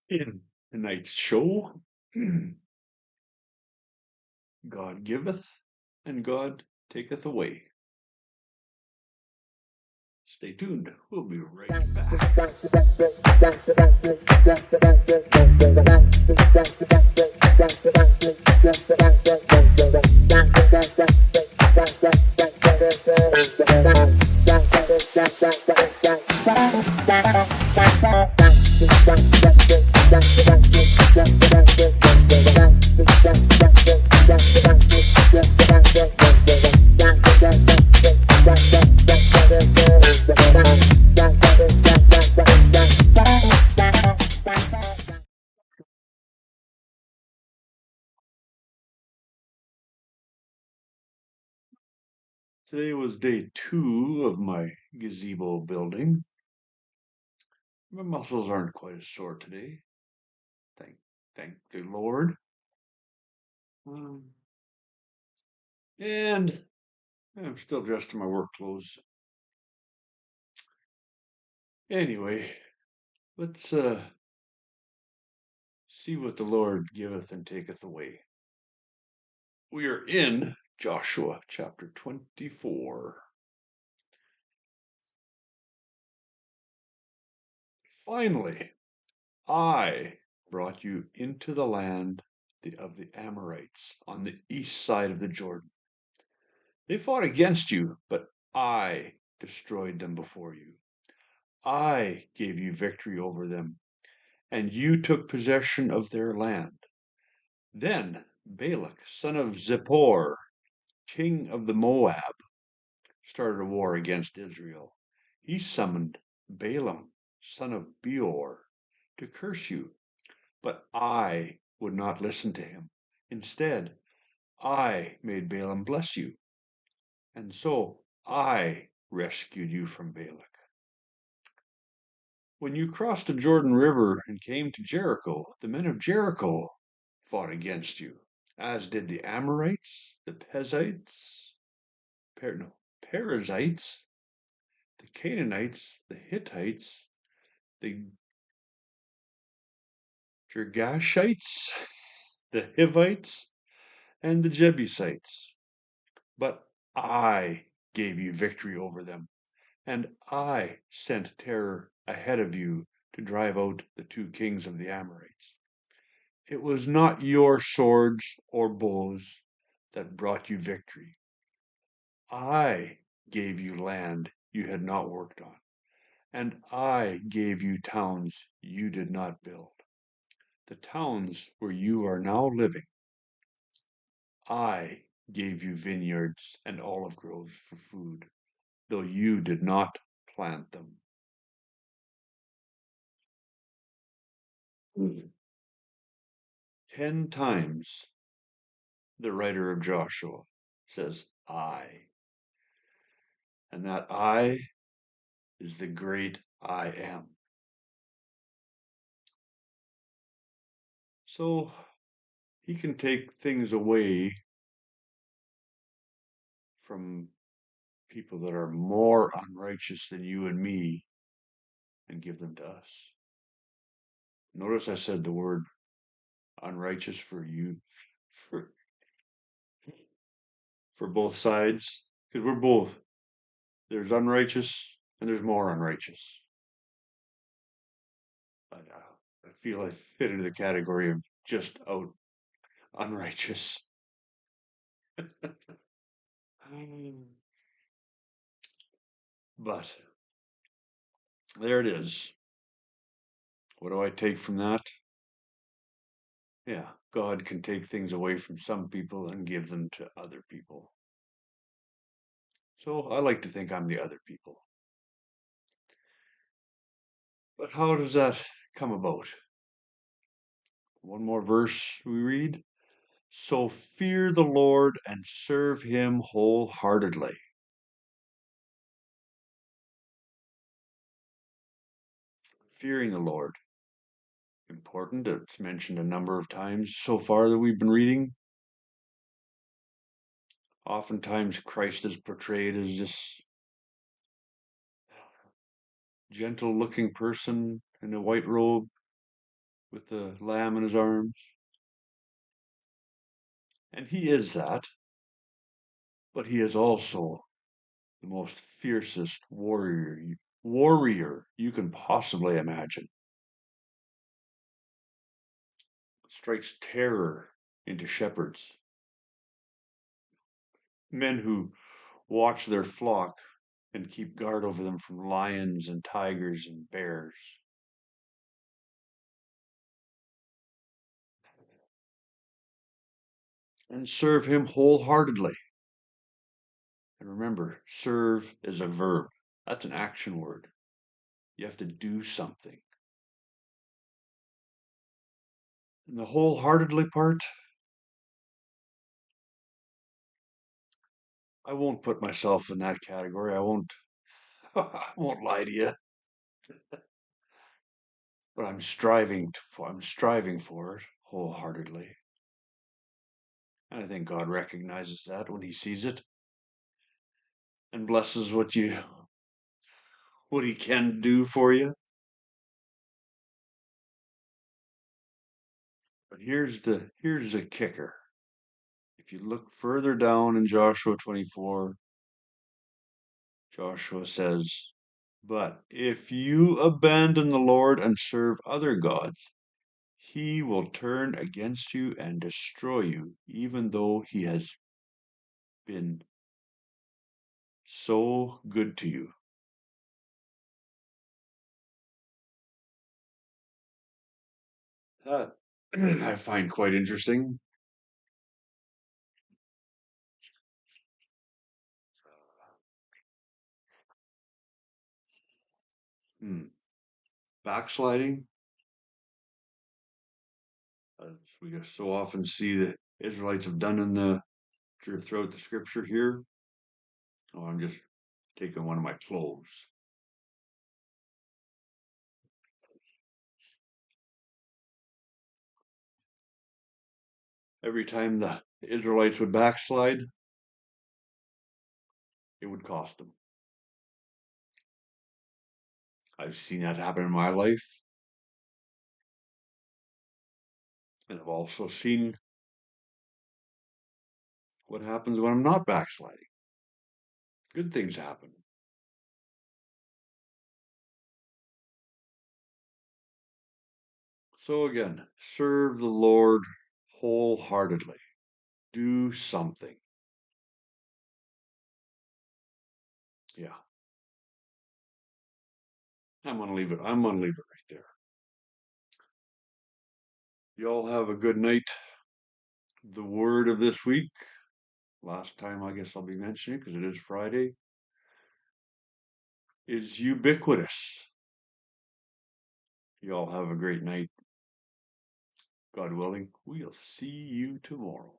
In tonight's show, God giveth and God taketh away. Stay tuned. We'll be right back. Today was day 2 of my gazebo building. My muscles aren't quite as sore today. Thank the Lord. And I'm still dressed in my work clothes. Anyway, let's see what the Lord giveth and taketh away. We are in Joshua chapter 24. Finally, I brought you into the land of the Amorites on the east side of the Jordan. They fought against you, but I destroyed them before you. I gave you victory over them, and you took possession of their land. Then Balak, son of Zippor, king of the Moab, started a war against Israel. He summoned Balaam, son of Beor, to curse you, but I would not listen to him. Instead, I made Balaam bless you, and so I rescued you from Balak. When you crossed the Jordan River and came to Jericho, the men of Jericho fought against you, as did the Amorites, the Perizzites, the Canaanites, the Hittites, the Girgashites, the Hivites, and the Jebusites. But I gave you victory over them, and I sent terror ahead of you to drive out the 2 kings of the Amorites. It was not your swords or bows that brought you victory. I gave you land you had not worked on, and I gave you towns you did not build, the towns where you are now living. I gave you vineyards and olive groves for food, though you did not plant them. 10 times the writer of Joshua says I, and that I is the great I am. So he can take things away from people that are more unrighteous than you and me and give them to us. Notice I said the word unrighteous for you, for, for both sides, because we're both. There's unrighteous and there's more unrighteous. I feel I fit into the category of just out unrighteous. But there it is. What do I take from that? Yeah, God can take things away from some people and give them to other people. So I like to think I'm the other people. But how does that come about? One more verse we read. So fear the Lord and serve him wholeheartedly. Fearing the Lord. Important. It's mentioned a number of times so far that we've been reading. Oftentimes Christ is portrayed as this gentle looking person in a white robe, with the lamb in his arms. And he is that, but he is also the most fiercest warrior you can possibly imagine. Strikes terror into shepherds, men who watch their flock and keep guard over them from lions and tigers and bears. And serve him wholeheartedly. And remember, serve is a verb. That's an action word. You have to do something. And the wholeheartedly part, I won't put myself in that category. I won't I won't lie to you. But I'm striving for it wholeheartedly. And I think God recognizes that when he sees it and blesses what he can do for you. But here's the kicker. If you look further down in Joshua 24, Joshua says, "But if you abandon the Lord and serve other gods, he will turn against you and destroy you, even though he has been so good to you." That I find quite interesting. Backsliding, as we so often see the Israelites have done throughout the scripture here. Oh, I'm just taking one of my cloves. Every time the Israelites would backslide, it would cost them. I've seen that happen in my life. And I've also seen what happens when I'm not backsliding. Good things happen. So again, serve the Lord wholeheartedly. Do something. Yeah. I'm gonna leave it right there. Y'all have a good night. The word of this week, last time I guess I'll be mentioning because it is Friday, is ubiquitous. Y'all have a great night. God willing, we'll see you tomorrow.